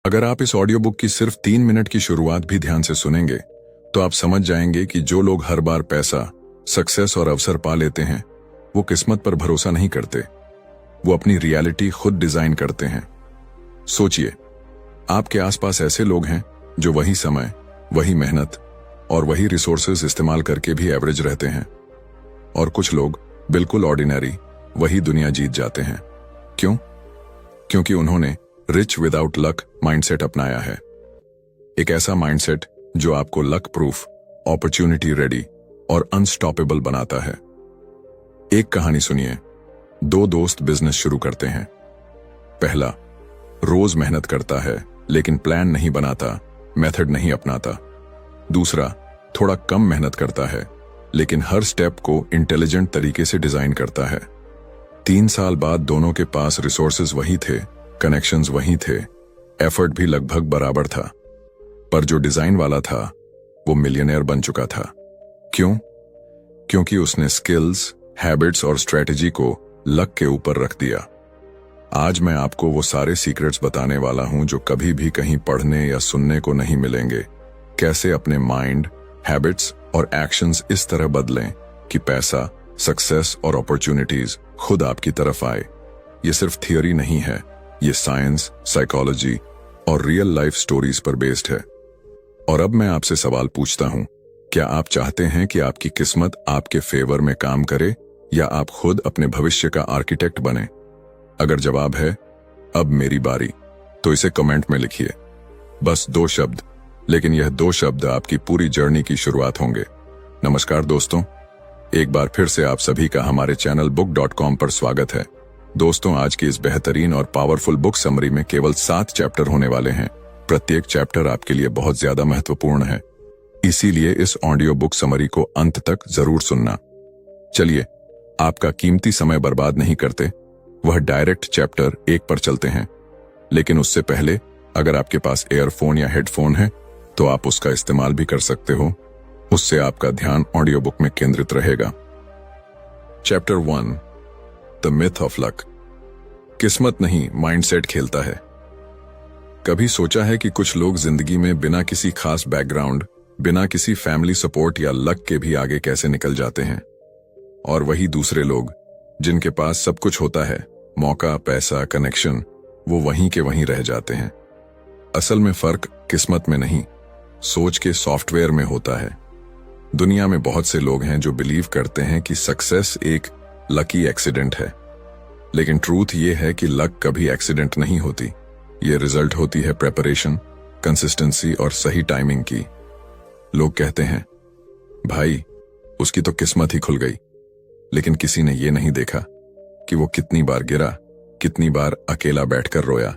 अगर आप इस ऑडियो बुक की सिर्फ 3 मिनट की शुरुआत भी ध्यान से सुनेंगे तो आप समझ जाएंगे कि जो लोग हर बार पैसा, सक्सेस और अवसर पा लेते हैं वो किस्मत पर भरोसा नहीं करते, वो अपनी रियलिटी खुद डिजाइन करते हैं। सोचिए, आपके आसपास ऐसे लोग हैं जो वही समय, वही मेहनत और वही रिसोर्सेज इस्तेमाल करके भी एवरेज रहते हैं, और कुछ लोग बिल्कुल ऑर्डिनरी वही दुनिया जीत जाते हैं। क्यों? क्योंकि उन्होंने रिच विदाउट लक माइंडसेट अपनाया है। एक ऐसा माइंडसेट जो आपको लक प्रूफ, अपॉर्चुनिटी रेडी और अनस्टॉपेबल बनाता है। एक कहानी सुनिए। 2 दोस्त बिजनेस शुरू करते हैं। पहला रोज मेहनत करता है लेकिन प्लान नहीं बनाता, मेथड नहीं अपनाता। दूसरा थोड़ा कम मेहनत करता है लेकिन हर स्टेप को इंटेलिजेंट तरीके से डिजाइन करता है। 3 साल बाद दोनों के पास रिसोर्सेज वही थे, कनेक्शंस वही थे, एफर्ट भी लगभग बराबर था, पर जो डिजाइन वाला था वो मिलियनेयर बन चुका था। क्यों? क्योंकि उसने स्किल्स, हैबिट्स और स्ट्रेटजी को लक के ऊपर रख दिया। आज मैं आपको वो सारे सीक्रेट्स बताने वाला हूं जो कभी भी कहीं पढ़ने या सुनने को नहीं मिलेंगे। कैसे अपने माइंड, हैबिट्स और एक्शंस इस तरह बदलें कि पैसा, सक्सेस और अपॉर्चुनिटीज खुद आपकी तरफ आए। ये सिर्फ थियोरी नहीं है, ये साइंस, साइकोलॉजी और रियल लाइफ स्टोरीज पर बेस्ड है। और अब मैं आपसे सवाल पूछता हूं, क्या आप चाहते हैं कि आपकी किस्मत आपके फेवर में काम करे या आप खुद अपने भविष्य का आर्किटेक्ट बने? अगर जवाब है अब मेरी बारी, तो इसे कमेंट में लिखिए। बस 2 शब्द, लेकिन यह 2 शब्द आपकी पूरी जर्नी की शुरुआत होंगे। नमस्कार दोस्तों, एक बार फिर से आप सभी का हमारे चैनल book.com पर स्वागत है। दोस्तों, आज की इस बेहतरीन और पावरफुल बुक समरी में केवल 7 चैप्टर होने वाले हैं। प्रत्येक चैप्टर आपके लिए बहुत ज्यादा महत्वपूर्ण है, इसीलिए इस ऑडियो बुक समरी को अंत तक जरूर सुनना। चलिए, आपका कीमती समय बर्बाद नहीं करते, वह डायरेक्ट चैप्टर 1 पर चलते हैं। लेकिन उससे पहले अगर आपके पास एयरफोन या हेडफोन है तो आप उसका इस्तेमाल भी कर सकते हो, उससे आपका ध्यान ऑडियो बुक में केंद्रित रहेगा। Chapter 1, the myth of luck. किस्मत नहीं, माइंडसेट खेलता है। कभी सोचा है कि कुछ लोग जिंदगी में बिना किसी खास बैकग्राउंड, बिना किसी फैमिली सपोर्ट या लक के भी आगे कैसे निकल जाते हैं? और वही दूसरे लोग जिनके पास सब कुछ होता है, मौका, पैसा, कनेक्शन, वो वहीं के वहीं रह जाते हैं। असल में फर्क किस्मत में नहीं, सोच के सॉफ्टवेयर में होता है। दुनिया में बहुत से लोग हैं जो बिलीव करते हैं कि सक्सेस एक लकी एक्सीडेंट है, लेकिन ट्रूथ ये है कि लक कभी एक्सीडेंट नहीं होती। ये रिजल्ट होती है प्रेपरेशन, कंसिस्टेंसी और सही टाइमिंग की। लोग कहते हैं, भाई उसकी तो किस्मत ही खुल गई, लेकिन किसी ने ये नहीं देखा कि वो कितनी बार गिरा, कितनी बार अकेला बैठकर रोया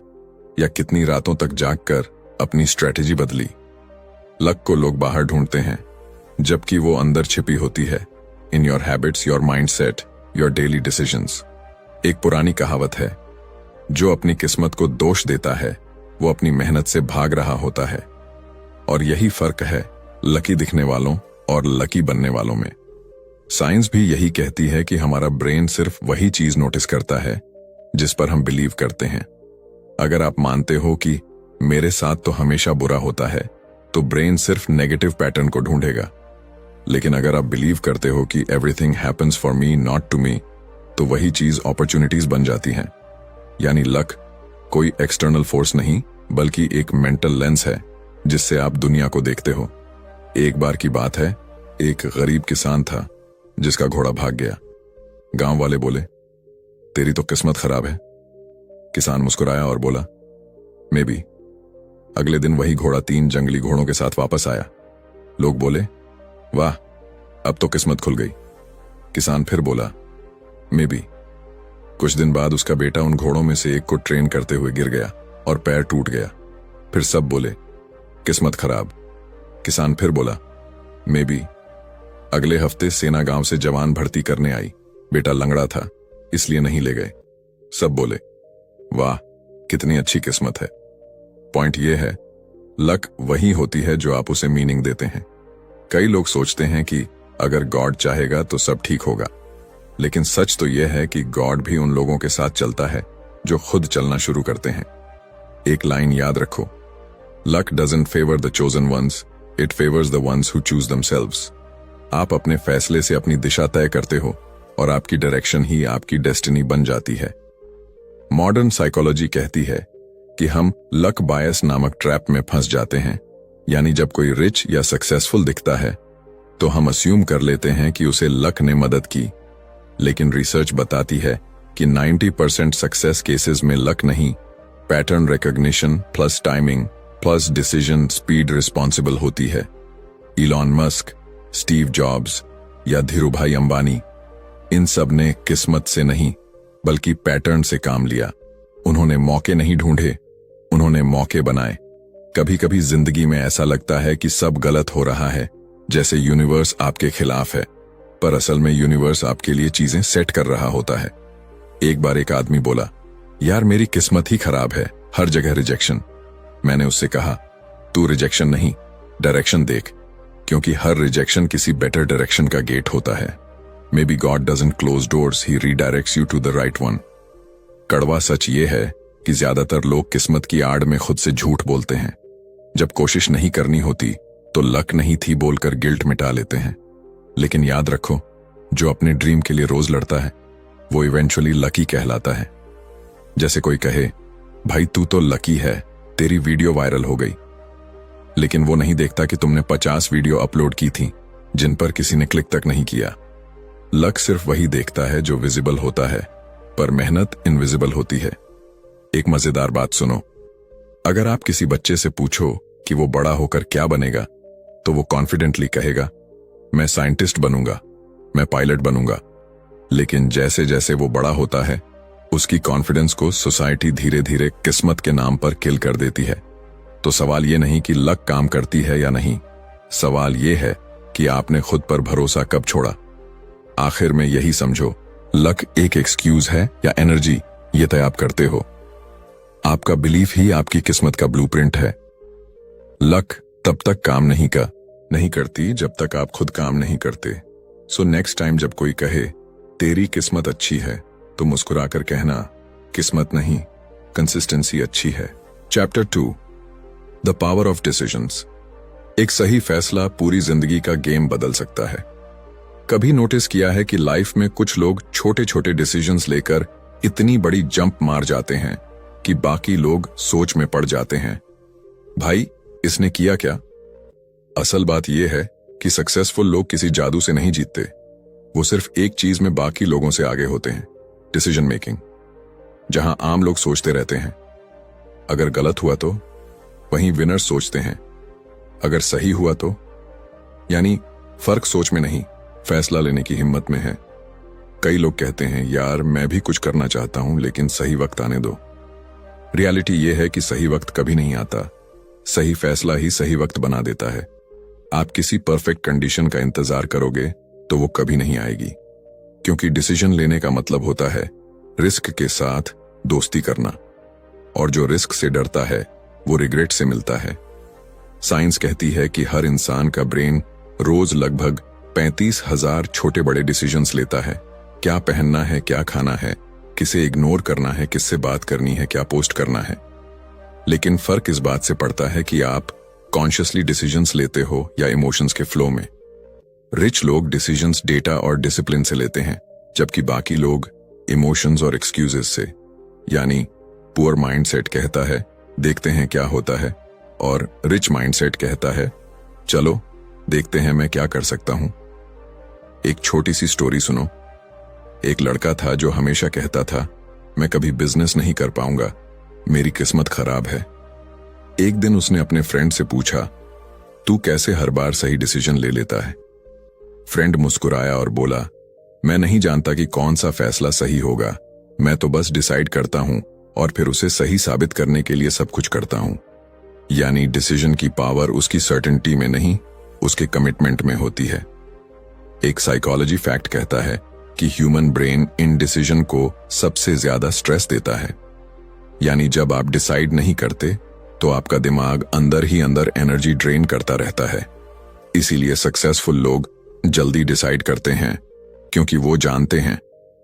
या कितनी रातों तक जागकर अपनी स्ट्रेटेजी बदली। लक को लोग बाहर ढूंढते हैं, जबकि वो अंदर छिपी होती है, in your habits, your mindset, your daily decisions. एक पुरानी कहावत है, जो अपनी किस्मत को दोष देता है वो अपनी मेहनत से भाग रहा होता है। और यही फर्क है लकी दिखने वालों और लकी बनने वालों में। साइंस भी यही कहती है कि हमारा ब्रेन सिर्फ वही चीज नोटिस करता है जिस पर हम बिलीव करते हैं। अगर आप मानते हो कि मेरे साथ तो हमेशा बुरा होता है, तो ब्रेन सिर्फ नेगेटिव पैटर्न को ढूंढेगा। लेकिन अगर आप बिलीव करते हो कि everything happens for me not to me, तो वही चीज अपॉर्चुनिटीज बन जाती हैं। यानी लक कोई एक्सटर्नल फोर्स नहीं, बल्कि एक मेंटल लेंस है जिससे आप दुनिया को देखते हो। एक बार की बात है, एक गरीब किसान था जिसका घोड़ा भाग गया। गांव वाले बोले, तेरी तो किस्मत खराब है। किसान मुस्कुराया और बोला, मे बी। अगले दिन वही घोड़ा 3 जंगली घोड़ों के साथ वापस आया। लोग बोले, वाह, अब तो किस्मत खुल गई। किसान फिर बोला, मे बी। कुछ दिन बाद उसका बेटा उन घोड़ों में से एक को ट्रेन करते हुए गिर गया और पैर टूट गया। फिर सब बोले, किस्मत खराब। किसान फिर बोला, मे बी। अगले हफ्ते सेना गांव से जवान भर्ती करने आई। बेटा लंगड़ा था, इसलिए नहीं ले गए। सब बोले, वाह, कितनी अच्छी किस्मत है। पॉइंट यह है, लक वही होती है जो आप उसे मीनिंग देते हैं। कई लोग सोचते हैं कि अगर गॉड चाहेगा तो सब ठीक होगा, लेकिन सच तो यह है कि गॉड भी उन लोगों के साथ चलता है जो खुद चलना शुरू करते हैं। एक लाइन याद रखो, Luck doesn't favor the chosen ones, it favors the ones who choose themselves. आप अपने फैसले से अपनी दिशा तय करते हो और आपकी डायरेक्शन ही आपकी डेस्टिनी बन जाती है। मॉडर्न साइकोलॉजी कहती है कि हम लक बायस नामक ट्रैप में फंस जाते हैं, यानी जब कोई रिच या सक्सेसफुल दिखता है तो हम अस्यूम कर लेते हैं कि उसे लक ने मदद की। लेकिन रिसर्च बताती है कि 90% सक्सेस केसेस में लक नहीं, pattern recognition plus timing plus decision speed responsible होती है। इलॉन मस्क, स्टीव जॉब्स या धीरूभाई अंबानी, इन सब ने किस्मत से नहीं बल्कि पैटर्न से काम लिया। उन्होंने मौके नहीं ढूंढे, उन्होंने मौके बनाए। कभी कभी जिंदगी में ऐसा लगता है कि सब गलत हो रहा है, जैसे यूनिवर्स आपके खिलाफ है, पर असल में यूनिवर्स आपके लिए चीजें सेट कर रहा होता है। एक बार एक आदमी बोला, यार मेरी किस्मत ही खराब है, हर जगह रिजेक्शन। मैंने उससे कहा, तू रिजेक्शन नहीं, डायरेक्शन देख, क्योंकि हर रिजेक्शन किसी बेटर डायरेक्शन का गेट होता है। Maybe God doesn't close doors, he redirects you to the right one. कड़वा सच ये है कि ज्यादातर लोग किस्मत की आड़ में खुद से झूठ बोलते हैं। जब कोशिश नहीं करनी होती तो लक नहीं थी बोलकर गिल्ट मिटा लेते हैं। लेकिन याद रखो, जो अपने ड्रीम के लिए रोज लड़ता है वो इवेंचुअली लकी कहलाता है। जैसे कोई कहे, भाई तू तो लकी है, तेरी वीडियो वायरल हो गई, लेकिन वो नहीं देखता कि तुमने 50 वीडियो अपलोड की थी जिन पर किसी ने क्लिक तक नहीं किया। लक सिर्फ वही देखता है जो विजिबल होता है, पर मेहनत इनविजिबल होती है। एक मजेदार बात सुनो, अगर आप किसी बच्चे से पूछो कि वो बड़ा होकर क्या बनेगा, तो वो कॉन्फिडेंटली कहेगा, मैं साइंटिस्ट बनूंगा, मैं पायलट बनूंगा। लेकिन जैसे जैसे वो बड़ा होता है, उसकी कॉन्फिडेंस को सोसाइटी धीरे धीरे किस्मत के नाम पर किल कर देती है। तो सवाल ये नहीं कि लक काम करती है या नहीं, सवाल ये है कि आपने खुद पर भरोसा कब छोड़ा। आखिर में यही समझो, लक एक एक्सक्यूज है या एनर्जी, ये तय आप करते हो। आपका बिलीफ ही आपकी किस्मत का ब्लूप्रिंट है। लक तब तक काम नहीं करती जब तक आप खुद काम नहीं करते। सो नेक्स्ट टाइम जब कोई कहे तेरी किस्मत अच्छी है, तो मुस्कुराकर कहना, किस्मत नहीं, कंसिस्टेंसी अच्छी है। Chapter 2, the power of decisions. एक सही फैसला पूरी जिंदगी का गेम बदल सकता है। कभी नोटिस किया है कि लाइफ में कुछ लोग छोटे छोटे डिसीजंस लेकर इतनी बड़ी जंप मार जाते हैं कि बाकी लोग सोच में पड़ जाते हैं, भाई इसने किया क्या। असल बात यह है कि सक्सेसफुल लोग किसी जादू से नहीं जीतते, वो सिर्फ एक चीज में बाकी लोगों से आगे होते हैं, डिसीजन मेकिंग। जहां आम लोग सोचते रहते हैं अगर गलत हुआ तो, वहीं विनर्स सोचते हैं अगर सही हुआ तो। यानी फर्क सोच में नहीं, फैसला लेने की हिम्मत में है। कई लोग कहते हैं, यार मैं भी कुछ करना चाहता हूं लेकिन सही वक्त आने दो। रियलिटी यह है कि सही वक्त कभी नहीं आता, सही फैसला ही सही वक्त बना देता है। आप किसी परफेक्ट कंडीशन का इंतजार करोगे तो वो कभी नहीं आएगी, क्योंकि डिसीजन लेने का मतलब होता है रिस्क के साथ दोस्ती करना, और जो रिस्क से डरता है वो रिग्रेट से मिलता है। साइंस कहती है कि हर इंसान का ब्रेन रोज लगभग 35,000 छोटे बड़े डिसीजंस लेता है। क्या पहनना है, क्या खाना है, किसे इग्नोर करना है, किससे बात करनी है, क्या पोस्ट करना है। लेकिन फर्क इस बात से पड़ता है कि आप कॉन्शियसली डिसीजंस लेते हो या इमोशंस के फ्लो में। रिच लोग डिसीजंस डेटा और डिसिप्लिन से लेते हैं, जबकि बाकी लोग इमोशंस और एक्सक्यूजेस से। यानी पुअर माइंडसेट कहता है देखते हैं क्या होता है, और रिच माइंडसेट कहता है चलो देखते हैं मैं क्या कर सकता हूं। एक छोटी सी स्टोरी सुनो। एक लड़का था जो हमेशा कहता था मैं कभी बिजनेस नहीं कर पाऊंगा, मेरी किस्मत खराब है। एक दिन उसने अपने फ्रेंड से पूछा, तू कैसे हर बार सही डिसीजन ले लेता है। फ्रेंड मुस्कुराया और बोला, मैं नहीं जानता कि कौन सा फैसला सही होगा, मैं तो बस डिसाइड करता हूं और फिर उसे सही साबित करने के लिए सब कुछ करता हूं। यानी डिसीजन की पावर उसकी सर्टेनिटी में नहीं, उसके कमिटमेंट में होती है। एक साइकोलॉजी फैक्ट कहता है कि ह्यूमन ब्रेन इन डिसीजन को सबसे ज्यादा स्ट्रेस देता है। यानी जब आप डिसाइड नहीं करते तो आपका दिमाग अंदर ही अंदर एनर्जी ड्रेन करता रहता है। इसीलिए सक्सेसफुल लोग जल्दी डिसाइड करते हैं, क्योंकि वो जानते हैं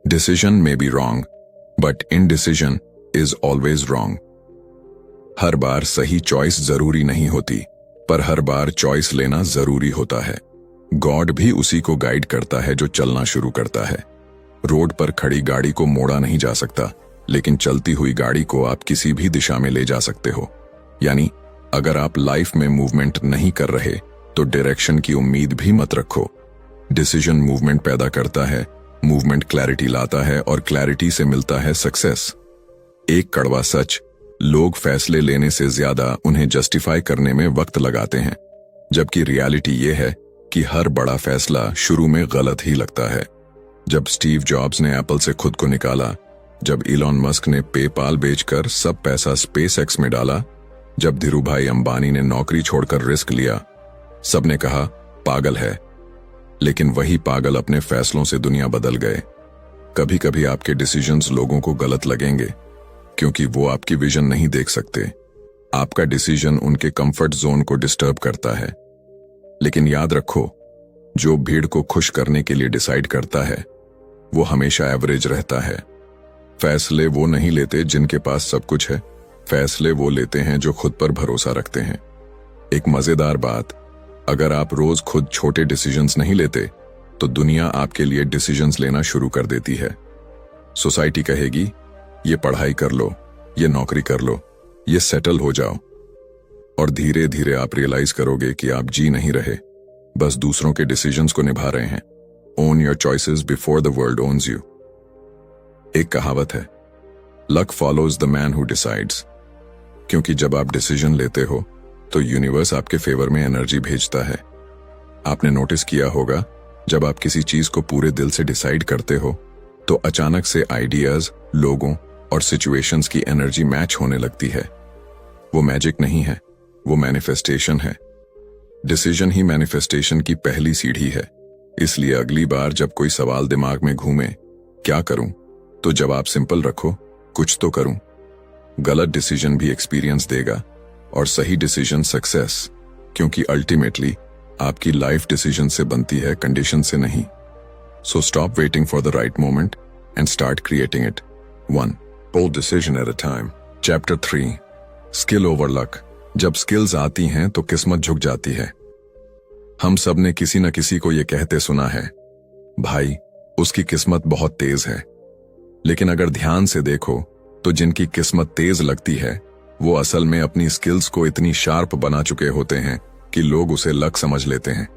decision may be wrong but indecision is always wrong. हर बार सही चॉइस जरूरी नहीं होती, पर हर बार चॉइस लेना जरूरी होता है। गॉड भी उसी को गाइड करता है जो चलना शुरू करता है। रोड पर खड़ी गाड़ी को मोड़ा नहीं जा सकता, लेकिन चलती हुई गाड़ी को आप किसी भी दिशा में ले जा सकते हो। यानी अगर आप लाइफ में मूवमेंट नहीं कर रहे तो डायरेक्शन की उम्मीद भी मत रखो। डिसीजन मूवमेंट पैदा करता है, मूवमेंट क्लैरिटी लाता है और क्लैरिटी से मिलता है सक्सेस। एक कड़वा सच, लोग फैसले लेने से ज्यादा उन्हें जस्टिफाई करने में वक्त लगाते हैं, जबकि रियलिटी ये है कि हर बड़ा फैसला शुरू में गलत ही लगता है। जब स्टीव जॉब्स ने एप्पल से खुद को निकाला, जब इलॉन मस्क ने पेपाल बेचकर सब पैसा स्पेस एक्स में डाला, जब धीरूभाई अंबानी ने नौकरी छोड़कर रिस्क लिया, सबने कहा पागल है। लेकिन वही पागल अपने फैसलों से दुनिया बदल गए। कभी कभी आपके डिसीजंस लोगों को गलत लगेंगे क्योंकि वो आपकी विजन नहीं देख सकते। आपका डिसीजन उनके कंफर्ट जोन को डिस्टर्ब करता है। लेकिन याद रखो, जो भीड़ को खुश करने के लिए डिसाइड करता है वो हमेशा एवरेज रहता है। फैसले वो नहीं लेते जिनके पास सब कुछ है, फैसले वो लेते हैं जो खुद पर भरोसा रखते हैं। एक मजेदार बात, अगर आप रोज खुद छोटे डिसीजंस नहीं लेते तो दुनिया आपके लिए डिसीजंस लेना शुरू कर देती है। सोसाइटी कहेगी ये पढ़ाई कर लो, ये नौकरी कर लो, ये सेटल हो जाओ, और धीरे धीरे आप रियलाइज करोगे कि आप जी नहीं रहे, बस दूसरों के डिसीजंस को निभा रहे हैं। Own your choices before the world owns you. एक कहावत है, luck follows the man who decides, क्योंकि जब आप डिसीजन लेते हो तो यूनिवर्स आपके फेवर में एनर्जी भेजता है। आपने नोटिस किया होगा, जब आप किसी चीज को पूरे दिल से डिसाइड करते हो तो अचानक से आइडियाज, लोगों और सिचुएशंस की एनर्जी मैच होने लगती है। वो मैजिक नहीं है, वो मैनिफेस्टेशन है। डिसीजन ही मैनिफेस्टेशन की पहली सीढ़ी है। इसलिए अगली बार जब कोई सवाल दिमाग में घूमे, क्या करूं, तो जवाब सिंपल रखो, कुछ तो करूं। गलत डिसीजन भी एक्सपीरियंस देगा और सही डिसीजन सक्सेस, क्योंकि अल्टीमेटली आपकी लाइफ डिसीजन से बनती है, कंडीशन से नहीं। So stop waiting for the right moment and start creating it, one bold decision at a time. Chapter 3, skill over luck. जब स्किल्स आती हैं तो किस्मत झुक जाती है। हम सब ने किसी न किसी को यह कहते सुना है, भाई उसकी किस्मत बहुत तेज है। लेकिन अगर ध्यान से देखो तो जिनकी किस्मत तेज लगती है वो असल में अपनी स्किल्स को इतनी शार्प बना चुके होते हैं कि लोग उसे लक समझ लेते हैं।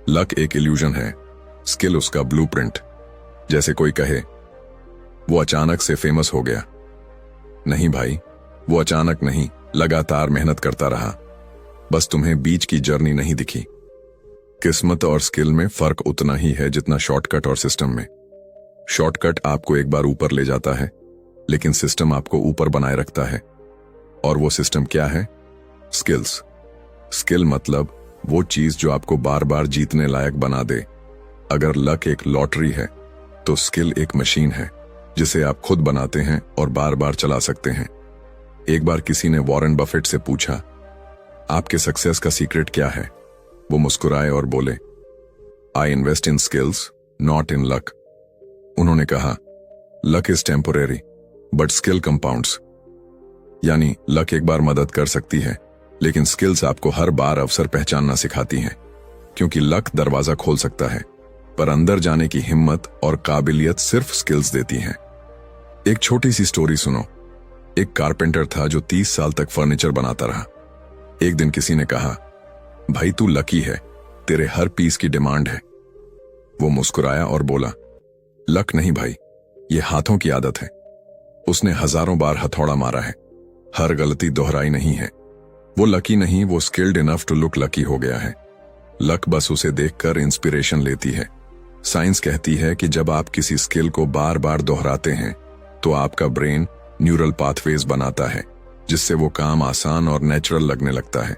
लक एक इल्यूजन है, स्किल उसका ब्लूप्रिंट। जैसे कोई कहे वो अचानक से फेमस हो गया। नहीं भाई, वो अचानक नहीं, लगातार मेहनत करता रहा, बस तुम्हें बीच की जर्नी नहीं दिखी। किस्मत और स्किल में फर्क उतना ही है जितना शॉर्टकट और सिस्टम में। शॉर्टकट आपको एक बार ऊपर ले जाता है, लेकिन सिस्टम आपको ऊपर बनाए रखता है। और वो सिस्टम क्या है? स्किल्स। स्किल मतलब वो चीज जो आपको बार बार जीतने लायक बना दे। अगर लक एक लॉटरी है तो स्किल एक मशीन है जिसे आप खुद बनाते हैं और बार बार चला सकते हैं। एक बार किसी ने वॉरेन बफेट से पूछा, आपके सक्सेस का सीक्रेट क्या है? वो मुस्कुराए और बोले, I invest in skills not in luck. उन्होंने कहा, luck is temporary but skill compounds. यानी लक एक बार मदद कर सकती है, लेकिन स्किल्स आपको हर बार अवसर पहचानना सिखाती हैं। क्योंकि लक दरवाजा खोल सकता है, पर अंदर जाने की हिम्मत और काबिलियत सिर्फ स्किल्स देती हैं। एक छोटी सी स्टोरी सुनो। एक कारपेंटर था जो 30 साल तक फर्नीचर बनाता रहा। एक दिन किसी ने कहा, भाई तू लकी है, तेरे हर पीस की डिमांड है। वो मुस्कुराया और बोला, लक नहीं भाई, ये हाथों की आदत है। उसने हजारों बार हथौड़ा मारा है, हर गलती दोहराई नहीं है। वो लकी नहीं, वो skilled enough to look lucky हो गया है। लक बस उसे देखकर इंस्पिरेशन लेती है। साइंस कहती है कि जब आप किसी स्किल को बार बार दोहराते हैं तो आपका ब्रेन न्यूरल पाथवेज बनाता है, जिससे वो काम आसान और नेचुरल लगने लगता है।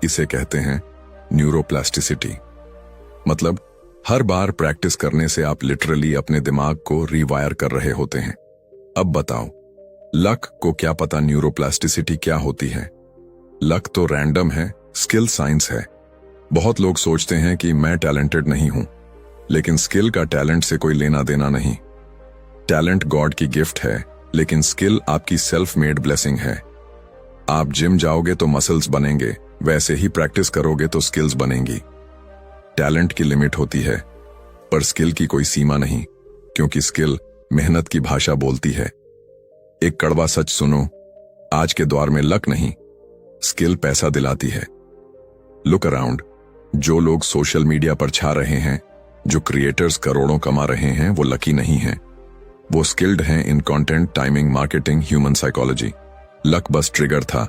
इसे कहते हैं न्यूरोप्लास्टिसिटी। मतलब हर बार प्रैक्टिस करने से आप लिटरली अपने दिमाग को रीवायर कर रहे होते हैं। अब बताओ, लक को क्या पता न्यूरोप्लास्टिसिटी क्या होती है? लक तो रैंडम है, स्किल साइंस है। बहुत लोग सोचते हैं कि मैं टैलेंटेड नहीं हूं, लेकिन स्किल का टैलेंट से कोई लेना देना नहीं। टैलेंट गॉड की गिफ्ट है, लेकिन स्किल आपकी सेल्फ मेड ब्लेसिंग है। आप जिम जाओगे तो मसल्स बनेंगे, वैसे ही प्रैक्टिस करोगे तो स्किल्स बनेंगी। टैलेंट की लिमिट होती है, पर स्किल की कोई सीमा नहीं, क्योंकि स्किल मेहनत की भाषा बोलती है। एक कड़वा सच सुनो, आज के दौर में लक नहीं, स्किल पैसा दिलाती है। लुक अराउंड, जो लोग सोशल मीडिया पर छा रहे हैं, जो क्रिएटर्स करोड़ों कमा रहे हैं, वो लकी नहीं हैं। वो स्किल्ड हैं इन content, timing, marketing, human psychology. Luck बस ट्रिगर था,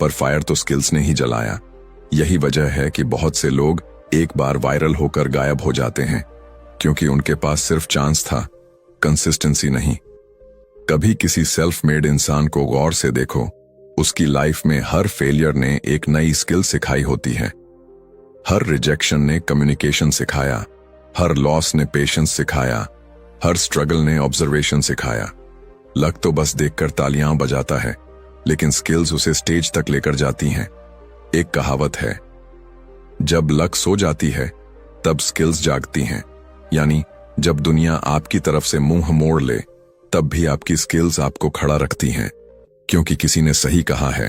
पर फायर तो स्किल्स ने ही जलाया। यही वजह है कि बहुत से लोग एक बार वायरल होकर गायब हो जाते हैं, क्योंकि उनके पास सिर्फ चांस था, कंसिस्टेंसी नहीं। कभी किसी सेल्फ मेड इंसान को गौर से देखो, उसकी लाइफ में हर फेलियर ने एक नई स्किल सिखाई होती है। हर रिजेक्शन ने कम्युनिकेशन सिखाया, हर लॉस ने पेशेंस सिखाया, हर स्ट्रगल ने ऑब्जर्वेशन सिखाया। लक तो बस देखकर तालियां बजाता है, लेकिन स्किल्स उसे स्टेज तक लेकर जाती हैं। एक कहावत है, जब लक सो जाती है तब स्किल्स जागती हैं। यानी जब दुनिया आपकी तरफ से मुंह मोड़ ले, तब भी आपकी स्किल्स आपको खड़ा रखती हैं। क्योंकि किसी ने सही कहा है,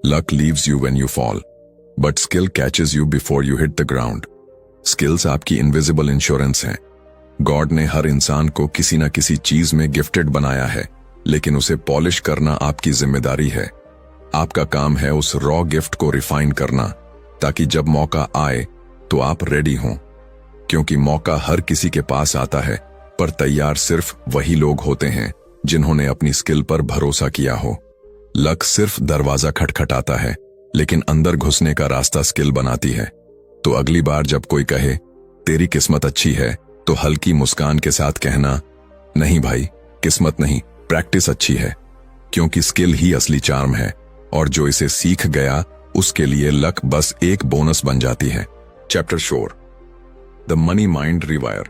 luck leaves you when you fall, but skill catches you before you hit the ground. Skills आपकी इनविजिबल इंश्योरेंस हैं। गॉड ने हर इंसान को किसी न किसी चीज में गिफ्टेड बनाया है, लेकिन उसे पॉलिश करना आपकी जिम्मेदारी है। आपका काम है उस रॉ गिफ्ट को रिफाइन करना, ताकि जब मौका आए तो आप रेडी हों। क्योंकि मौका हर किसी के पास आता है, पर तैयार सिर्फ वही लोग होते हैं जिन्होंने अपनी स्किल पर भरोसा किया हो। लक सिर्फ दरवाजा खटखटाता है, लेकिन अंदर घुसने का रास्ता स्किल बनाती है। तो अगली बार जब कोई कहे तेरी किस्मत अच्छी है, तो हल्की मुस्कान के साथ कहना, नहीं भाई, किस्मत नहीं, प्रैक्टिस अच्छी है। क्योंकि स्किल ही असली चार्म है, और जो इसे सीख गया उसके लिए लक बस एक बोनस बन जाती है। Chapter 4, the money mind rewire.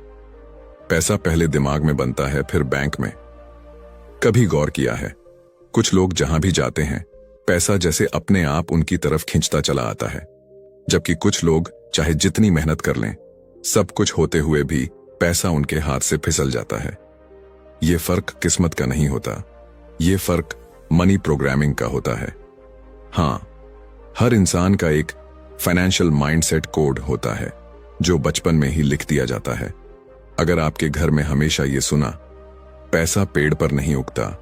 पैसा पहले दिमाग में बनता है, फिर बैंक में। कभी गौर किया है, कुछ लोग जहां भी जाते हैं, पैसा जैसे अपने आप उनकी तरफ खींचता चला आता है, जबकि कुछ लोग चाहे जितनी मेहनत कर लें, सब कुछ होते हुए भी पैसा उनके हाथ से फिसल जाता है। ये फर्क किस्मत का नहीं होता, ये फर्क मनी प्रोग्रामिंग का होता है। हां, हर इंसान का एक फाइनेंशियल माइंडसेट कोड होता है, जो बचपन में ही लिख दिया जाता है। अगर आपके घर में हमेशा ये सुना, पैसा पेड़ पर नहीं उगता,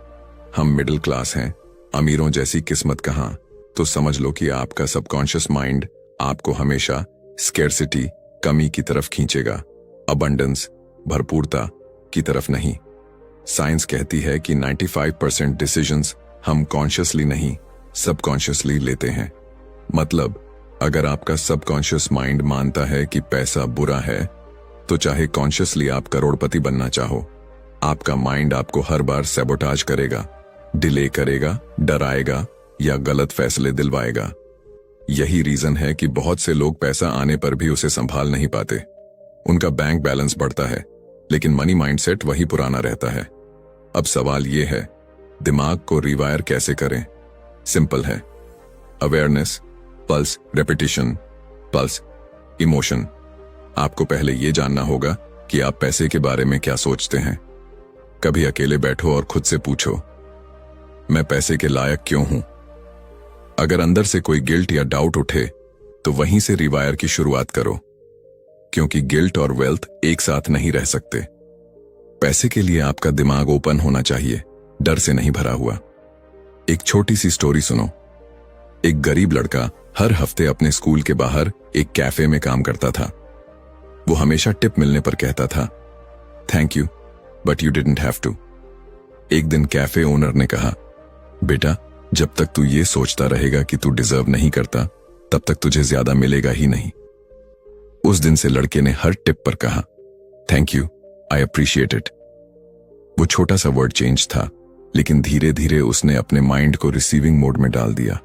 हम मिडिल क्लास हैं, अमीरों जैसी किस्मत कहां, तो समझ लो कि आपका सबकॉन्शियस माइंड आपको हमेशा स्कैर्सिटी, कमी की तरफ खींचेगा, अबंडेंस, भरपूरता की तरफ नहीं। साइंस कहती है कि 95% डिसीजंस हम कॉन्शियसली नहीं, सबकॉन्शियसली लेते हैं। मतलब अगर आपका सबकॉन्शियस माइंड मानता है कि पैसा बुरा है, तो चाहे कॉन्शियसली आप करोड़पति बनना चाहो, आपका माइंड आपको हर बार सैबोटाज करेगा, डिले करेगा, डराएगा या गलत फैसले दिलवाएगा। यही रीजन है कि बहुत से लोग पैसा आने पर भी उसे संभाल नहीं पाते। उनका बैंक बैलेंस बढ़ता है, लेकिन मनी माइंडसेट वही पुराना रहता है। अब सवाल यह है, दिमाग को रिवायर कैसे करें? सिंपल है, awareness, pulse, repetition, pulse, emotion. आपको पहले यह जानना होगा कि आप पैसे के बारे में क्या सोचते हैं। कभी अकेले बैठो और खुद से पूछो, मैं पैसे के लायक क्यों हूं? अगर अंदर से कोई गिल्ट या डाउट उठे, तो वहीं से रिवायर की शुरुआत करो, क्योंकि गिल्ट और वेल्थ एक साथ नहीं रह सकते। पैसे के लिए आपका दिमाग ओपन होना चाहिए, डर से नहीं भरा हुआ। एक छोटी सी स्टोरी सुनो। एक गरीब लड़का हर हफ्ते अपने स्कूल के बाहर एक कैफे में काम करता था। वो हमेशा टिप मिलने पर कहता था, thank you but you didn't have to. एक दिन कैफे ओनर ने कहा, बेटा, जब तक तू ये सोचता रहेगा कि तू डिजर्व नहीं करता, तब तक तुझे ज्यादा मिलेगा ही नहीं। उस दिन से लड़के ने हर टिप पर कहा, thank you, I appreciate it. वो छोटा सा वर्ड चेंज था, लेकिन धीरे धीरे उसने अपने माइंड को रिसीविंग मोड में डाल दिया।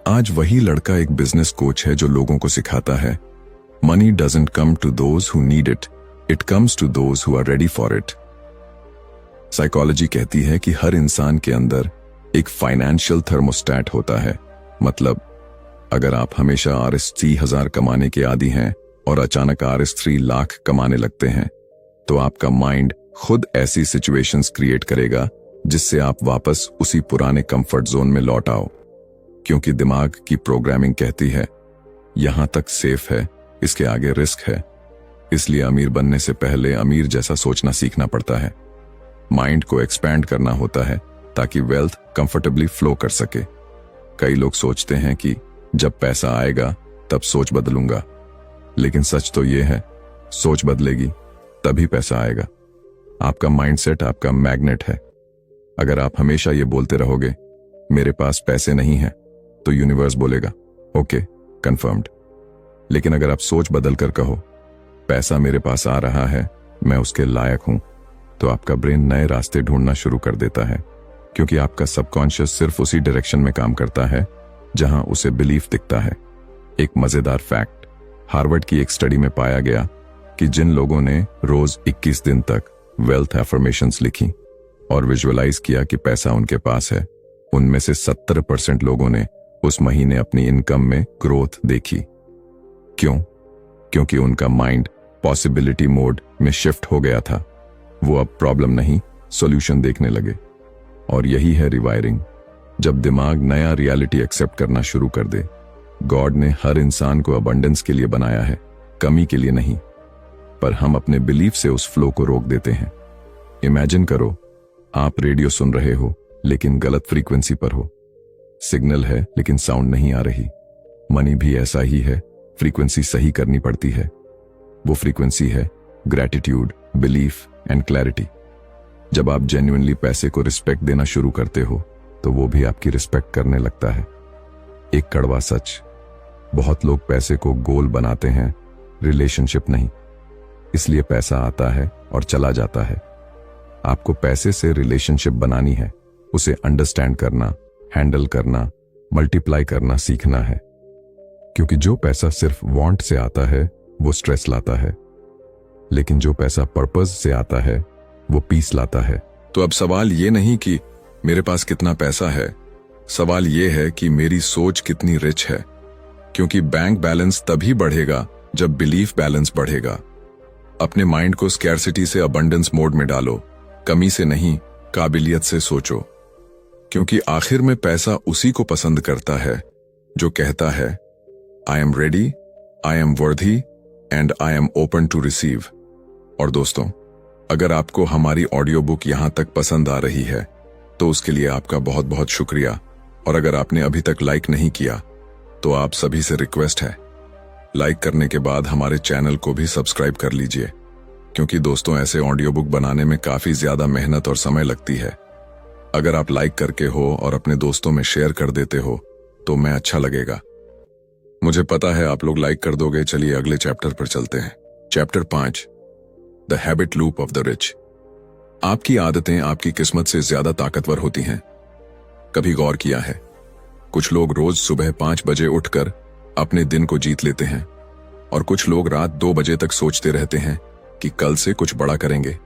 आज वही लड़का एक बिजनेस कोच है जो लोगों को सिखाता है, money doesn't come to those who need it, it comes to those who are ready for it. Psychology कहती है कि हर इंसान के अंदर एक फाइनेंशियल थर्मोस्टैट होता है। मतलब अगर आप हमेशा RS3000 कमाने के आदी हैं और अचानक RS3 लाख कमाने लगते हैं, तो आपका माइंड खुद ऐसी सिचुएशंस क्रिएट करेगा जिससे आप वापस उसी पुराने कंफर्ट जोन में लौट आओ। क्योंकि दिमाग की प्रोग्रामिंग कहती है यहां तक सेफ है, इसके आगे रिस्क है। इसलिए अमीर बनने से पहले अमीर जैसा सोचना सीखना पड़ता है। माइंड को एक्सपैंड करना होता है ताकि वेल्थ कंफर्टेबली फ्लो कर सके। कई लोग सोचते हैं कि जब पैसा आएगा तब सोच बदलूंगा, लेकिन सच तो यह है सोच बदलेगी तभी पैसा आएगा। आपका माइंडसेट आपका मैग्नेट है। अगर आप हमेशा ये बोलते रहोगे मेरे पास पैसे नहीं हैं, तो यूनिवर्स बोलेगा ओके कंफर्म्ड। लेकिन अगर आप सोच बदल कर कहो पैसा मेरे पास आ रहा है, मैं उसके लायक हूं, तो आपका ब्रेन नए रास्ते ढूंढना शुरू कर देता है, क्योंकि आपका सबकॉन्शियस सिर्फ उसी डायरेक्शन में काम करता है जहां उसे बिलीफ दिखता है। एक मजेदार फैक्ट, हार्वर्ड की एक स्टडी में पाया गया कि जिन लोगों ने रोज 21 दिन तक वेल्थ एफर्मेशंस लिखी और विजुअलाइज किया कि पैसा उनके पास है, उनमें से 70% लोगों ने उस महीने अपनी इनकम में ग्रोथ देखी। क्यों? क्योंकि उनका माइंड पॉसिबिलिटी मोड में शिफ्ट हो गया था। वो अब प्रॉब्लम नहीं सॉल्यूशन देखने लगे। और यही है रिवायरिंग। जब दिमाग नया रियलिटी एक्सेप्ट करना शुरू कर दे। गॉड ने हर इंसान को अबंडेंस के लिए बनाया है, कमी के लिए नहीं। पर हम अपने बिलीफ से उस फ्लो को रोक देते हैं। इमेजिन करो आप रेडियो सुन रहे हो लेकिन गलत फ्रीक्वेंसी पर हो। सिग्नल है लेकिन साउंड नहीं आ रही। मनी भी ऐसा ही है, फ्रीक्वेंसी सही करनी पड़ती है। वो फ्रीक्वेंसी है ग्रैटिट्यूड, बिलीफ एंड क्लैरिटी। जब आप जेन्युइनली पैसे को रिस्पेक्ट देना शुरू करते हो तो वो भी आपकी रिस्पेक्ट करने लगता है। एक कड़वा सच, बहुत लोग पैसे को गोल बनाते हैं, रिलेशनशिप नहीं। इसलिए पैसा आता है और चला जाता है। आपको पैसे से रिलेशनशिप बनानी है, उसे अंडरस्टैंड करना, हैंडल करना, मल्टीप्लाई करना सीखना है। क्योंकि जो पैसा सिर्फ वांट से आता है वो स्ट्रेस लाता है, लेकिन जो पैसा पर्पस से आता है वो पीस लाता है। तो अब सवाल ये नहीं कि मेरे पास कितना पैसा है, सवाल ये है कि मेरी सोच कितनी रिच है। क्योंकि बैंक बैलेंस तभी बढ़ेगा जब बिलीफ बैलेंस बढ़ेगा। अपने माइंड को स्कैर्सिटी से अबंडेंस मोड में डालो, कमी से नहीं काबिलियत से सोचो। क्योंकि आखिर में पैसा उसी को पसंद करता है जो कहता है I am ready, I am worthy and I am open to receive. और दोस्तों, अगर आपको हमारी ऑडियो बुक यहां तक पसंद आ रही है तो उसके लिए आपका बहुत बहुत शुक्रिया। और अगर आपने अभी तक लाइक नहीं किया तो आप सभी से रिक्वेस्ट है लाइक करने के बाद हमारे चैनल को भी सब्सक्राइब कर लीजिए। क्योंकि दोस्तों, ऐसे ऑडियो बुक बनाने में काफी ज्यादा मेहनत और समय लगती है। अगर आप लाइक करके हो और अपने दोस्तों में शेयर कर देते हो तो मैं अच्छा लगेगा। मुझे पता है आप लोग लाइक कर दोगे। चलिए अगले चैप्टर पर चलते हैं। Chapter 5, the habit loop of the rich. आपकी आदतें आपकी किस्मत से ज्यादा ताकतवर होती हैं। कभी गौर किया है, कुछ लोग रोज सुबह 5 बजे उठकर अपने दिन को जीत लेते हैं और कुछ लोग रात 2 बजे तक सोचते रहते हैं कि कल से कुछ बड़ा करेंगे।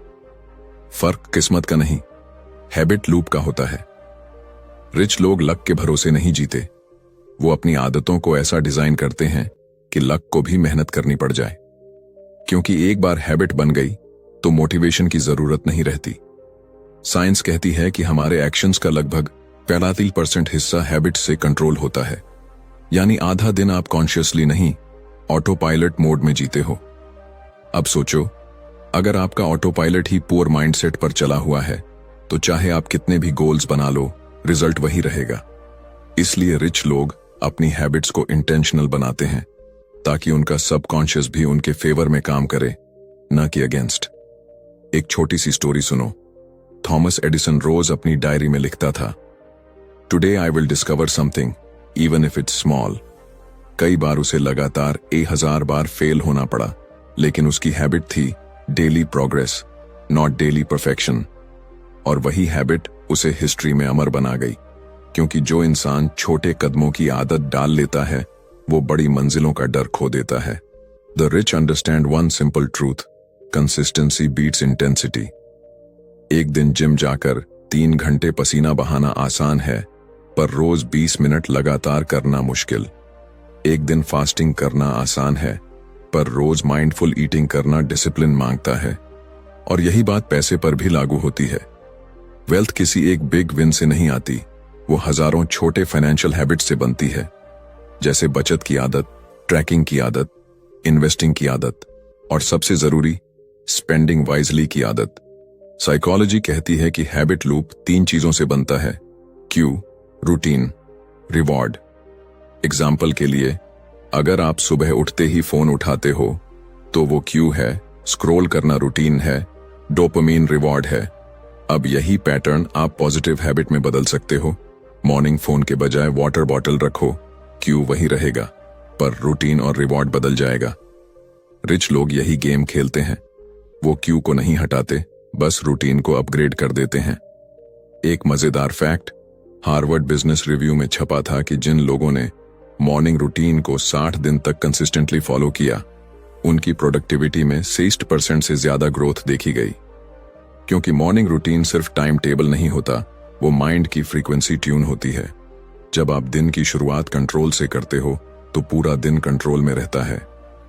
फर्क किस्मत का नहीं, हैबिट लूप का होता है। रिच लोग लक के भरोसे नहीं जीते, वो अपनी आदतों को ऐसा डिजाइन करते हैं कि लक को भी मेहनत करनी पड़ जाए। क्योंकि एक बार हैबिट बन गई तो मोटिवेशन की जरूरत नहीं रहती। साइंस कहती है कि हमारे एक्शंस का लगभग 45% हिस्सा हैबिट से कंट्रोल होता है। यानी आधा दिन आप कॉन्शियसली नहीं, ऑटो पायलट मोड में जीते हो। अब सोचो, अगर आपका ऑटो पायलट ही पुअर माइंडसेट पर चला हुआ है तो चाहे आप कितने भी गोल्स बना लो, रिजल्ट वही रहेगा। इसलिए रिच लोग अपनी हैबिट्स को इंटेंशनल बनाते हैं ताकि उनका सबकॉन्शियस भी उनके फेवर में काम करे, न कि अगेंस्ट। एक छोटी सी स्टोरी सुनो। थॉमस एडिसन रोज अपनी डायरी में लिखता था, today I will discover something even if it's small. कई बार उसे लगातार 1000 बार फेल होना पड़ा, लेकिन उसकी हैबिट थी daily progress, not daily perfection. और वही हैबिट उसे हिस्ट्री में अमर बना गई। क्योंकि जो इंसान छोटे कदमों की आदत डाल लेता है वो बड़ी मंजिलों का डर खो देता है। The rich understand one simple truth, consistency beats intensity. एक दिन जिम जाकर 3 घंटे पसीना बहाना आसान है, पर रोज 20 मिनट लगातार करना मुश्किल। एक दिन फास्टिंग करना आसान है, पर रोज माइंडफुल ईटिंग करना डिसिप्लिन मांगता है। और यही बात पैसे पर भी लागू होती है। वेल्थ किसी एक बिग विन से नहीं आती, वो हजारों छोटे फाइनेंशियल हैबिट से बनती है, जैसे बचत की आदत, ट्रैकिंग की आदत, इन्वेस्टिंग की आदत और सबसे जरूरी स्पेंडिंग वाइजली की आदत। साइकोलॉजी कहती है कि हैबिट लूप 3 चीजों से बनता है: क्यू, रूटीन, रिवॉर्ड। एग्जाम्पल के लिए, अगर आप सुबह उठते ही फोन उठाते हो तो वो क्यू है, स्क्रॉल करना रूटीन है, डोपामीन रिवॉर्ड है। अब यही पैटर्न आप पॉजिटिव हैबिट में बदल सकते हो। मॉर्निंग फोन के बजाय वाटर बॉटल रखो, क्यू वही रहेगा पर रूटीन और रिवॉर्ड बदल जाएगा। रिच लोग यही गेम खेलते हैं, वो क्यू को नहीं हटाते, बस रूटीन को अपग्रेड कर देते हैं। एक मजेदार फैक्ट हार्वर्ड बिजनेस रिव्यू में छपा था कि जिन लोगों ने मॉर्निंग रूटीन को 60 दिन तक कंसिस्टेंटली फॉलो किया, उनकी प्रोडक्टिविटी में 60% से ज्यादा ग्रोथ देखी गई। क्योंकि मॉर्निंग रूटीन सिर्फ टाइम टेबल नहीं होता, वो माइंड की फ्रीक्वेंसी ट्यून होती है। जब आप दिन की शुरुआत कंट्रोल से करते हो तो पूरा दिन कंट्रोल में रहता है।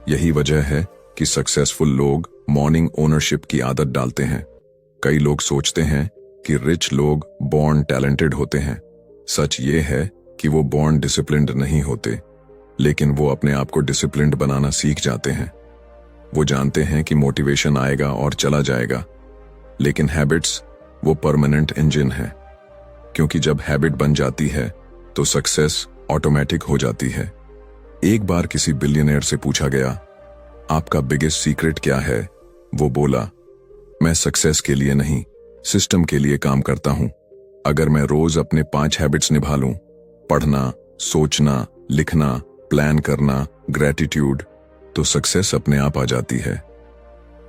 यही वजह है कि सक्सेसफुल लोग मॉर्निंग ओनरशिप की आदत डालते हैं। कई लोग सोचते हैं कि रिच लोग बॉर्न टैलेंटेड होते हैं। सच ये है कि वो बॉर्न डिसिप्लिन्ड नहीं होते, लेकिन वो अपने आप को डिसिप्लिन्ड बनाना सीख जाते हैं। वो जानते हैं कि मोटिवेशन आएगा और चला जाएगा, लेकिन हैबिट्स वो परमानेंट इंजन है। क्योंकि जब हैबिट बन जाती है तो सक्सेस ऑटोमेटिक हो जाती है। एक बार किसी बिलियनियर से पूछा गया, आपका बिगेस्ट सीक्रेट क्या है? वो बोला, मैं सक्सेस के लिए नहीं, सिस्टम के लिए काम करता हूं। अगर मैं रोज अपने 5 हैबिट्स निभा लूं, पढ़ना, सोचना, लिखना, प्लान करना, ग्रेटिट्यूड, तो सक्सेस अपने आप आ जाती है।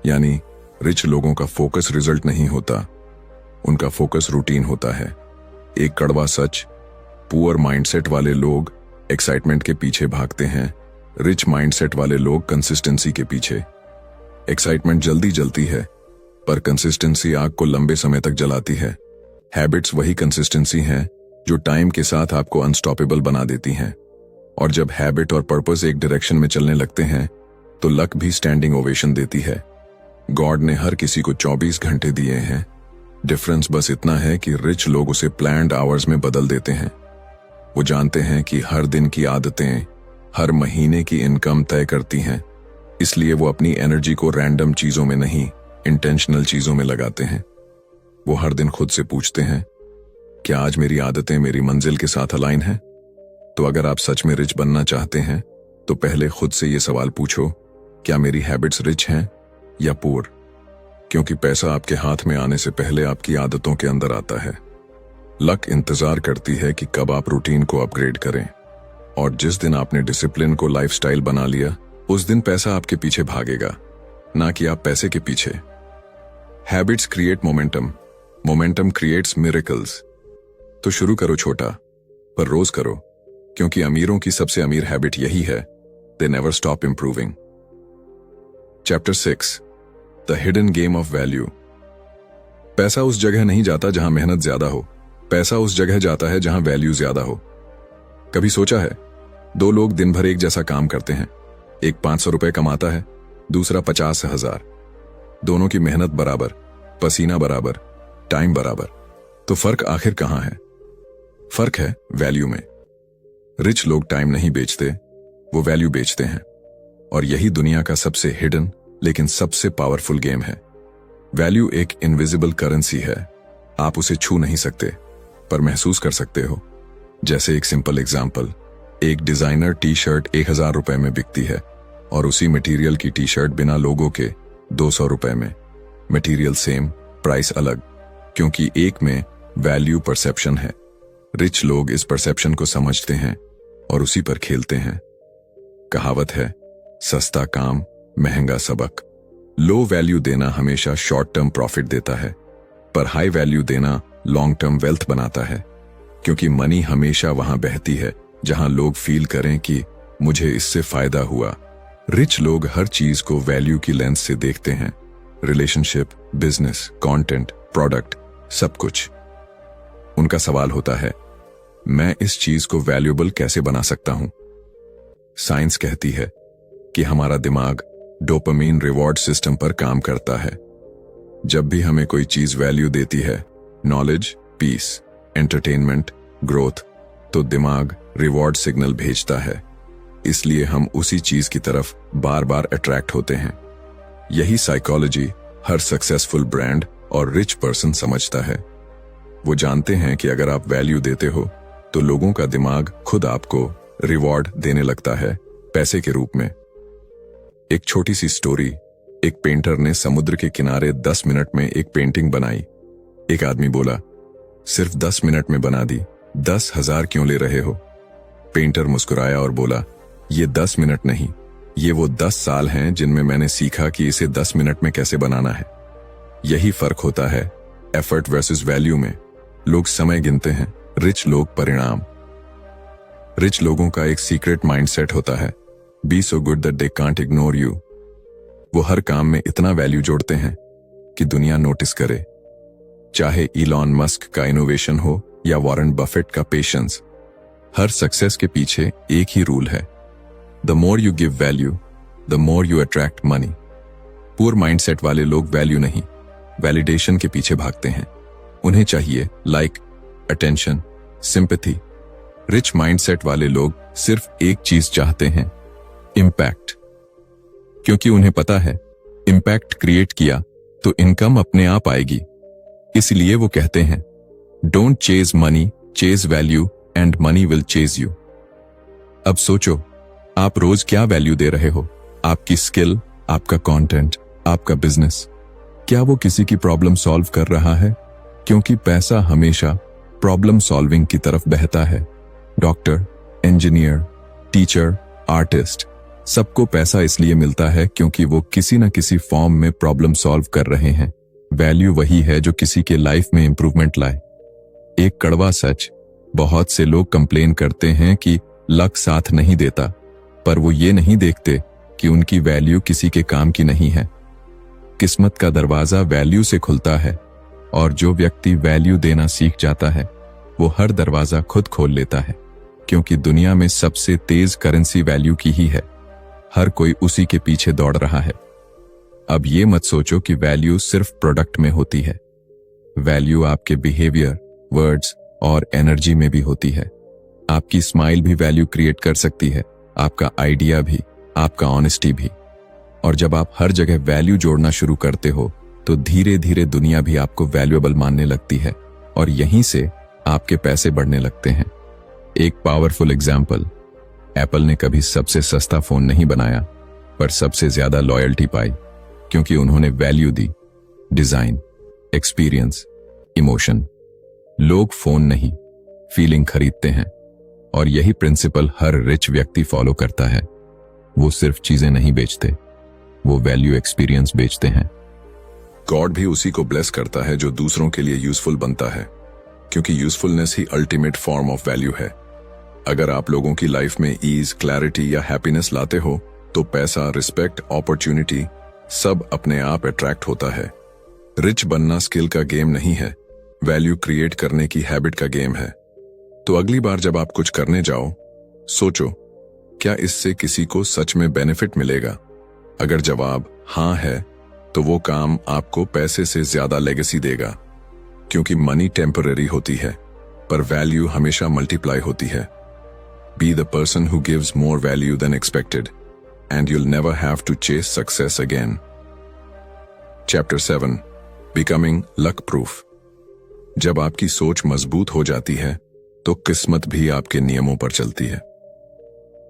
यानी रिच लोगों का फोकस रिजल्ट नहीं होता, उनका फोकस रूटीन होता है। एक कड़वा सच, पुअर माइंडसेट वाले लोग एक्साइटमेंट के पीछे भागते हैं, रिच माइंडसेट वाले लोग कंसिस्टेंसी के पीछे। एक्साइटमेंट जल्दी जलती है, पर कंसिस्टेंसी आग को लंबे समय तक जलाती है। हैबिट्स वही कंसिस्टेंसी हैं जो टाइम के साथ आपको अनस्टॉपेबल बना देती हैं। और जब हैबिट और पर्पस एक डायरेक्शन में चलने लगते हैं तो लक भी स्टैंडिंग ओवेशन देती है। गॉड ने हर किसी को 24 घंटे दिए हैं, डिफरेंस बस इतना है कि रिच लोग उसे प्लान्ड आवर्स में बदल देते हैं। वो जानते हैं कि हर दिन की आदतें हर महीने की इनकम तय करती हैं, इसलिए वो अपनी एनर्जी को रैंडम चीजों में नहीं, इंटेंशनल चीजों में लगाते हैं। वो हर दिन खुद से पूछते हैं, क्या आज मेरी आदतें मेरी मंजिल के साथ अलाइन हैं? तो अगर आप सच में रिच बनना चाहते हैं तो पहले खुद से ये सवाल पूछो, क्या मेरी हैबिट्स रिच हैं या पुअर? क्योंकि पैसा आपके हाथ में आने से पहले आपकी आदतों के अंदर आता है। लक इंतजार करती है कि कब आप रूटीन को अपग्रेड करें, और जिस दिन आपने डिसिप्लिन को लाइफस्टाइल बना लिया, उस दिन पैसा आपके पीछे भागेगा, ना कि आप पैसे के पीछे। Habits create momentum, momentum creates miracles. तो शुरू करो छोटा, पर रोज करो, क्योंकि अमीरों की सबसे अमीर हैबिट यही है, they never stop improving. Chapter 6, the hidden game of value. पैसा उस जगह नहीं जाता जहां मेहनत ज्यादा हो, पैसा उस जगह जाता है जहां वैल्यू ज्यादा हो। कभी सोचा है, 2 लोग दिन भर एक जैसा काम करते हैं, एक 500 रुपए कमाता है, दूसरा 50,000। दोनों की मेहनत बराबर, पसीना बराबर, टाइम बराबर, तो फर्क आखिर कहां है? फर्क है वैल्यू में। रिच लोग टाइम नहीं बेचते, वो वैल्यू बेचते हैं, और यही दुनिया का सबसे हिडन लेकिन सबसे पावरफुल गेम है। वैल्यू एक इनविजिबल करेंसी है, आप उसे छू नहीं सकते पर महसूस कर सकते हो। जैसे एक सिंपल एग्जाम्पल, एक डिजाइनर टी शर्ट 1000 रुपए में बिकती है और उसी मटेरियल की टी शर्ट बिना लोगो के 200 रुपए में। मटेरियल सेम, प्राइस अलग, क्योंकि एक में वैल्यू परसेप्शन है। रिच लोग इस परसेप्शन को समझते हैं और उसी पर खेलते हैं। कहावत है, सस्ता काम महंगा सबक। लो वैल्यू देना हमेशा शॉर्ट टर्म प्रॉफिट देता है, पर हाई वैल्यू देना लॉन्ग टर्म वेल्थ बनाता है। क्योंकि मनी हमेशा वहां बहती है जहां लोग फील करें कि मुझे इससे फायदा हुआ। रिच लोग हर चीज को वैल्यू की लेंस से देखते हैं, रिलेशनशिप, बिजनेस, कंटेंट, प्रोडक्ट, सब कुछ। उनका सवाल होता है, मैं इस चीज को वैल्यूएबल कैसे बना सकता हूं? साइंस कहती है कि हमारा दिमाग डोपामीन रिवॉर्ड सिस्टम पर काम करता है। जब भी हमें कोई चीज वैल्यू देती है, नॉलेज, पीस, एंटरटेनमेंट, ग्रोथ, तो दिमाग रिवॉर्ड सिग्नल भेजता है। इसलिए हम उसी चीज की तरफ बार बार अट्रैक्ट होते हैं। यही साइकोलॉजी हर सक्सेसफुल ब्रांड और रिच पर्सन समझता है। वो जानते हैं कि अगर आप वैल्यू देते हो तो लोगों का दिमाग खुद आपको रिवॉर्ड देने लगता है, पैसे के रूप में। एक छोटी सी स्टोरी। एक पेंटर ने समुद्र के किनारे 10 मिनट में एक पेंटिंग बनाई। एक आदमी बोला, सिर्फ 10 मिनट में बना दी, 10,000 क्यों ले रहे हो? पेंटर मुस्कुराया और बोला, ये 10 मिनट नहीं, ये वो 10 साल हैं जिनमें मैंने सीखा कि इसे 10 मिनट में कैसे बनाना है। यही फर्क होता है एफर्ट वर्सेस वैल्यू में। लोग समय गिनते हैं, रिच लोग परिणाम। रिच लोगों का एक सीक्रेट माइंडसेट होता है, be so good that they can't ignore you. वो हर काम में इतना वैल्यू जोड़ते हैं कि दुनिया नोटिस करे। चाहे इलॉन मस्क का इनोवेशन हो या वॉरेन बफेट का पेशेंस, हर सक्सेस के पीछे एक ही रूल है, the more you give value the more you attract money. Poor mindset वाले लोग वैल्यू नहीं, वैलिडेशन के पीछे भागते हैं। उन्हें चाहिए like, attention, sympathy. Rich mindset वाले लोग सिर्फ एक चीज चाहते हैं, इंपैक्ट। क्योंकि उन्हें पता है इंपैक्ट क्रिएट किया तो इनकम अपने आप आएगी। इसलिए वो कहते हैं, don't chase money, chase value and money will chase you. अब सोचो, आप रोज क्या वैल्यू दे रहे हो? आपकी स्किल, आपका कंटेंट, आपका बिजनेस, क्या वो किसी की प्रॉब्लम सॉल्व कर रहा है? क्योंकि पैसा हमेशा प्रॉब्लम सॉल्विंग की तरफ बहता है। डॉक्टर, इंजीनियर, टीचर, आर्टिस्ट, सबको पैसा इसलिए मिलता है क्योंकि वो किसी न किसी फॉर्म में प्रॉब्लम सॉल्व कर रहे हैं। वैल्यू वही है जो किसी के लाइफ में इंप्रूवमेंट लाए। एक कड़वा सच, बहुत से लोग कंप्लेन करते हैं कि लक साथ नहीं देता, पर वो ये नहीं देखते कि उनकी वैल्यू किसी के काम की नहीं है। किस्मत का दरवाजा वैल्यू से खुलता है, और जो व्यक्ति वैल्यू देना सीख जाता है वो हर दरवाजा खुद खोल लेता है। क्योंकि दुनिया में सबसे तेज करेंसी वैल्यू की ही है। हर कोई उसी के पीछे दौड़ रहा है। अब ये मत सोचो कि वैल्यू सिर्फ प्रोडक्ट में होती है। वैल्यू आपके बिहेवियर, वर्ड्स और एनर्जी में भी होती है। आपकी स्माइल भी वैल्यू क्रिएट कर सकती है, आपका आइडिया भी, आपका ऑनेस्टी भी। और जब आप हर जगह वैल्यू जोड़ना शुरू करते हो तो धीरे धीरे दुनिया भी आपको वैल्यूएबल मानने लगती है, और यहीं से आपके पैसे बढ़ने लगते हैं। एक पावरफुल एग्जाम्पल, एप्पल ने कभी सबसे सस्ता फोन नहीं बनाया, पर सबसे ज्यादा लॉयल्टी पाई, क्योंकि उन्होंने वैल्यू दी, डिजाइन, एक्सपीरियंस, इमोशन। लोग फोन नहीं, फीलिंग खरीदते हैं, और यही प्रिंसिपल हर रिच व्यक्ति फॉलो करता है। वो सिर्फ चीजें नहीं बेचते, वो वैल्यू एक्सपीरियंस बेचते हैं। गॉड भी उसी को ब्लेस करता है जो दूसरों के लिए यूजफुल बनता है, क्योंकि usefulness he ultimate form of value है। अगर आप लोगों की लाइफ में ईज, क्लैरिटी या हैप्पीनेस लाते हो तो पैसा, रिस्पेक्ट, अपॉर्चुनिटी सब अपने आप अट्रैक्ट होता है। रिच बनना स्किल का गेम नहीं है, वैल्यू क्रिएट करने की हैबिट का गेम है। तो अगली बार जब आप कुछ करने जाओ, सोचो, क्या इससे किसी को सच में बेनिफिट मिलेगा? अगर जवाब हाँ है तो वो काम आपको पैसे से ज्यादा लेगेसी देगा, क्योंकि मनी टेम्पररी होती है पर वैल्यू हमेशा मल्टीप्लाई होती है। Be the person who gives more value than expected and you'll never have to chase success again. Chapter 7, becoming luck proof. जब आपकी सोच मजबूत हो जाती है तो किस्मत भी आपके नियमों पर चलती है।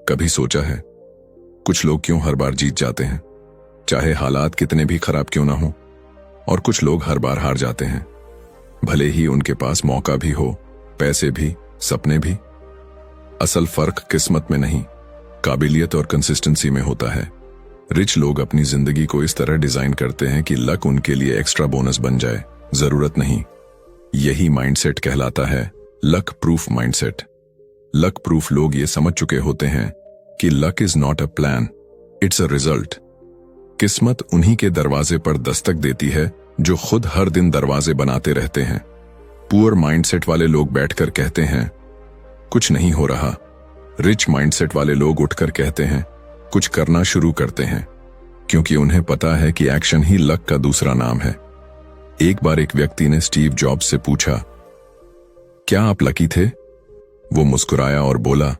कभी सोचा है कुछ लोग क्यों हर बार जीत जाते हैं, चाहे हालात कितने भी खराब क्यों ना हो? और कुछ लोग हर बार हार जाते हैं, भले ही उनके पास मौका भी हो, पैसे भी, सपने भी। असल फर्क किस्मत में नहीं, काबिलियत और कंसिस्टेंसी में होता है। रिच लोग अपनी जिंदगी को इस तरह डिजाइन करते हैं कि लक उनके लिए एक्स्ट्रा बोनस बन जाए, जरूरत नहीं। यही माइंडसेट कहलाता है luck proof mindset. Luck proof लोग ये समझ चुके होते हैं कि luck is not a plan, it's a result. किस्मत उन्हीं के दरवाजे पर दस्तक देती है जो खुद हर दिन दरवाजे बनाते रहते हैं। पुअर माइंडसेट वाले लोग बैठकर कहते हैं कुछ नहीं हो रहा। रिच माइंडसेट वाले लोग उठकर कहते हैं कुछ करना शुरू करते हैं, क्योंकि उन्हें पता है कि एक्शन ही लक का दूसरा नाम है। एक बार एक व्यक्ति ने स्टीव जॉब्स से पूछा, क्या आप लकी थे? वो मुस्कुराया और बोला,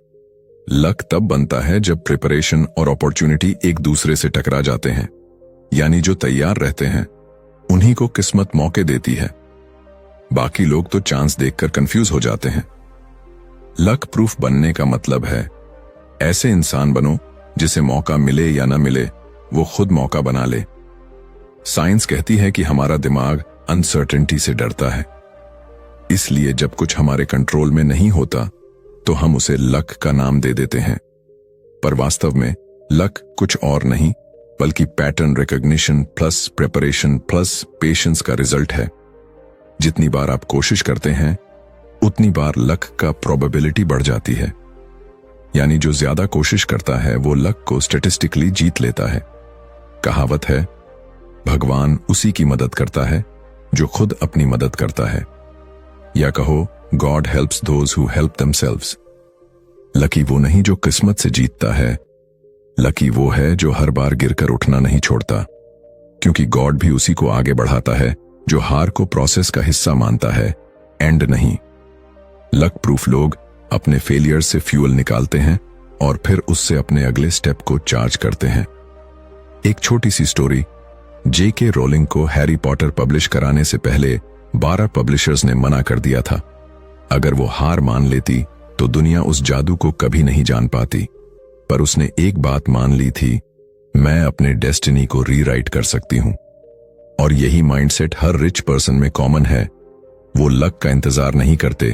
लक तब बनता है जब प्रिपरेशन और अपॉर्चुनिटी एक दूसरे से टकरा जाते हैं, यानी जो तैयार रहते हैं उन्हीं को किस्मत मौके देती है। बाकी लोग तो चांस देखकर कंफ्यूज हो जाते हैं। लक प्रूफ बनने का मतलब है ऐसे इंसान बनो जिसे मौका मिले या ना मिले वो खुद मौका बना ले। साइंस कहती है कि हमारा दिमाग अनसर्टेनिटी से डरता है, इसलिए जब कुछ हमारे कंट्रोल में नहीं होता तो हम उसे लक का नाम दे देते हैं। पर वास्तव में लक कुछ और नहीं बल्कि pattern recognition plus preparation plus patience का रिजल्ट है। जितनी बार आप कोशिश करते हैं उतनी बार लक का प्रोबेबिलिटी बढ़ जाती है, यानी जो ज्यादा कोशिश करता है वो लक को स्टैटिस्टिकली जीत लेता है। कहावत है, भगवान उसी की मदद करता है जो खुद अपनी मदद करता है, या कहो God helps those who help themselves. Lucky वो नहीं जो किस्मत से जीतता है, लकी वो है जो हर बार गिरकर उठना नहीं छोड़ता, क्योंकि गॉड भी उसी को आगे बढ़ाता है जो हार को प्रोसेस का हिस्सा मानता है, एंड नहीं। लक प्रूफ लोग अपने फेलियर से फ्यूल निकालते हैं और फिर उससे अपने अगले स्टेप को चार्ज करते हैं। एक छोटी सी स्टोरी। J.K. रोलिंग को हैरी पॉटर पब्लिश कराने से पहले 12 पब्लिशर्स ने मना कर दिया था। अगर वो हार मान लेती तो दुनिया उस जादू को कभी नहीं जान पाती। पर उसने एक बात मान ली थी, मैं अपने डेस्टिनी को रीराइट कर सकती हूं। और यही माइंडसेट हर रिच पर्सन में कॉमन है। वो लक का इंतजार नहीं करते,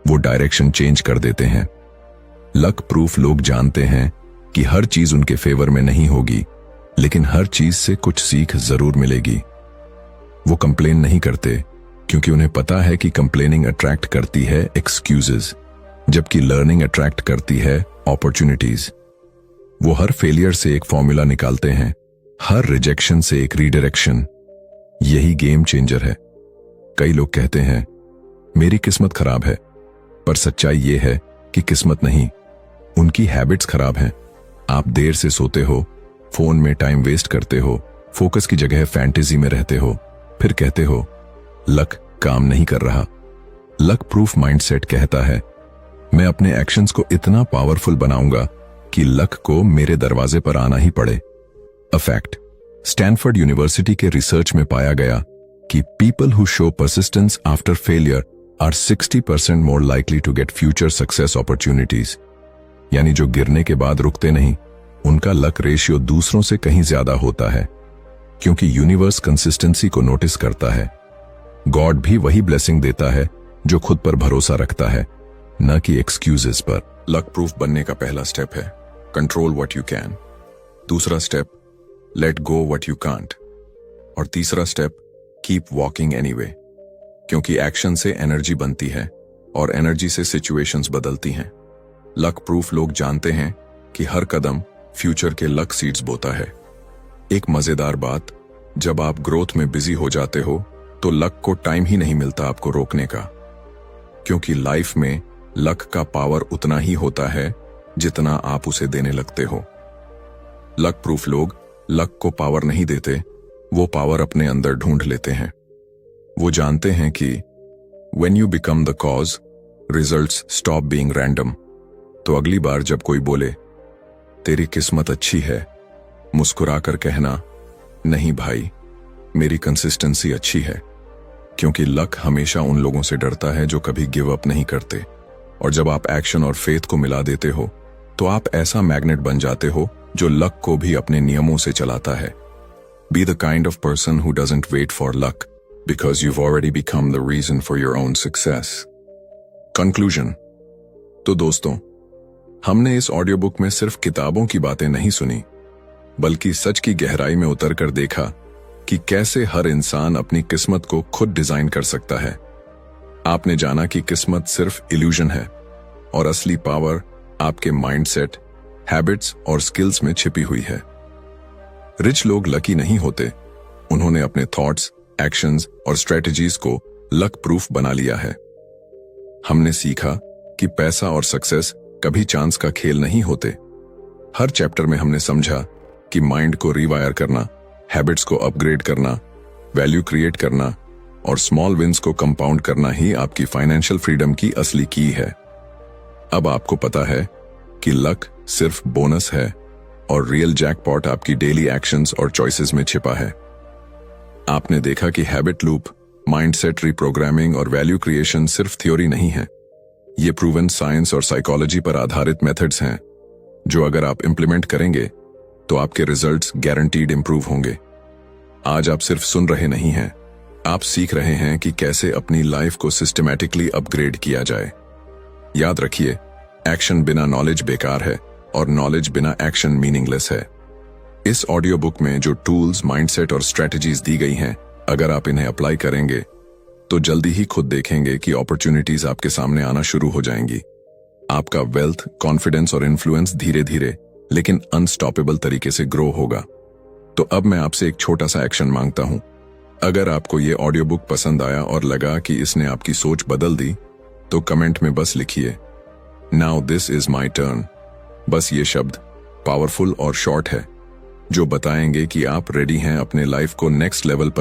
वो डायरेक्शन चेंज कर देते हैं। लक प्रूफ लोग जानते हैं कि हर चीज उनके फेवर में नहीं होगी, लेकिन हर चीज से कुछ सीख जरूर मिलेगी। वो कंप्लेन नहीं करते क्योंकि उन्हें पता है कि कंप्लेनिंग अट्रैक्ट करती है एक्सक्यूजेस, जबकि लर्निंग अट्रैक्ट करती है अपॉर्चुनिटीज। वो हर फेलियर से एक फॉर्मूला निकालते हैं, हर रिजेक्शन से एक रीडायरेक्शन। यही गेम चेंजर है। कई लोग कहते हैं मेरी किस्मत खराब है, पर सच्चाई यह है कि किस्मत नहीं, उनकी हैबिट्स खराब हैं। आप देर से सोते हो, फोन में टाइम वेस्ट करते हो, फोकस की जगह फैंटेसी में रहते हो, फिर कहते हो लक काम नहीं कर रहा। लक प्रूफ माइंडसेट कहता है मैं अपने एक्शंस को इतना पावरफुल बनाऊंगा कि लक को मेरे दरवाजे पर आना ही पड़े। अ फैक्ट, स्टैनफोर्ड यूनिवर्सिटी के रिसर्च में पाया गया कि people who show persistence after failure are 60% more likely to get future success opportunities. यानी जो गिरने के बाद रुकते नहीं, उनका लक रेशियो दूसरों से कहीं ज्यादा होता है, क्योंकि यूनिवर्स कंसिस्टेंसी को नोटिस करता है। गॉड भी वही ब्लेसिंग देता है जो खुद पर भरोसा रखता है, न कि एक्सक्यूजेस पर। लक प्रूफ बनने का पहला स्टेप है कंट्रोल व्हाट यू कैन, दूसरा step let go what you can't, और तीसरा स्टेप कीप वॉकिंग एनीवे, क्योंकि एक्शन से एनर्जी बनती है और एनर्जी से सिचुएशंस बदलती हैं। लक प्रूफ लोग जानते हैं कि हर कदम फ्यूचर के लक सीड्स बोता है। एक मजेदार बात, जब आप ग्रोथ में बिजी हो जाते हो तो लक को टाइम ही नहीं मिलता आपको रोकने का, क्योंकि लाइफ में लक का पावर उतना ही होता है जितना आप उसे देने लगते हो। लक प्रूफ लोग लक को पावर नहीं देते, वो पावर अपने अंदर ढूंढ लेते हैं। वो जानते हैं कि when you become the cause, results stop being random। तो अगली बार जब कोई बोले तेरी किस्मत अच्छी है, मुस्कुराकर कहना नहीं भाई, मेरी कंसिस्टेंसी अच्छी है, क्योंकि लक हमेशा उन लोगों से डरता है जो कभी गिव अप नहीं करते। और जब आप एक्शन और फेथ को मिला देते हो तो आप ऐसा मैग्नेट बन जाते हो जो लक को भी अपने नियमों से चलाता है। Be the kind of person who doesn't wait for luck, because you've already become the reason for your own success. Conclusion। तो दोस्तों, हमने इस ऑडियो बुक में सिर्फ किताबों की बातें नहीं सुनी, बल्कि सच की गहराई में उतरकर देखा कि कैसे हर इंसान अपनी किस्मत को खुद डिजाइन कर सकता है। आपने जाना कि किस्मत सिर्फ इल्यूजन है और असली पावर आपके माइंडसेट, हैबिट्स और स्किल्स में छिपी हुई है। रिच लोग लकी नहीं होते, उन्होंने अपने थॉट्स, एक्शंस और स्ट्रेटजीज को लक प्रूफ बना लिया है। हमने सीखा कि पैसा और सक्सेस कभी चांस का खेल नहीं होते। हर चैप्टर में हमने समझा कि माइंड को रिवायर करना, हैबिट्स को अपग्रेड करना, वैल्यू क्रिएट करना और स्मॉल विंस को कंपाउंड करना ही आपकी फाइनेंशियल फ्रीडम की असली की है। अब आपको पता है कि लक सिर्फ बोनस है और रियल जैकपॉट आपकी डेली एक्शंस और चॉइसेस में छिपा है। आपने देखा कि हैबिट लूप, माइंडसेट रिप्रोग्रामिंग और वैल्यू क्रिएशन सिर्फ थ्योरी नहीं है। ये प्रूवन साइंस और साइकोलॉजी पर आधारित मेथड्स हैं जो अगर आप इंप्लीमेंट करेंगे तो आपके रिजल्ट्स गारंटीड इंप्रूव होंगे। आज आप सिर्फ सुन रहे नहीं हैं, आप सीख रहे हैं कि कैसे अपनी लाइफ को सिस्टमैटिकली अपग्रेड किया जाए। याद रखिए, एक्शन बिना नॉलेज बेकार है और नॉलेज बिना एक्शन मीनिंगलेस है। इस ऑडियो बुक में जो टूल्स, माइंडसेट और स्ट्रेटजीज दी गई हैं, अगर आप इन्हें अप्लाई करेंगे तो जल्दी ही खुद देखेंगे कि अपॉर्चुनिटीज आपके सामने आना शुरू हो जाएंगी। आपका वेल्थ, कॉन्फिडेंस और इन्फ्लुएंस धीरे धीरे लेकिन अनस्टॉपेबल तरीके से ग्रो होगा। तो अब मैं आपसे एक छोटा सा एक्शन मांगता हूं। अगर आपको ये ऑडियो बुक पसंद आया और लगा कि इसने आपकी सोच बदल दी, तो कमेंट में बस लिखिए, now this is my turn. बस ये शब्द पावरफुल और शॉर्ट है जो बताएंगे कि आप रेडी हैं अपने लाइफ को नेक्स्ट लेवल पर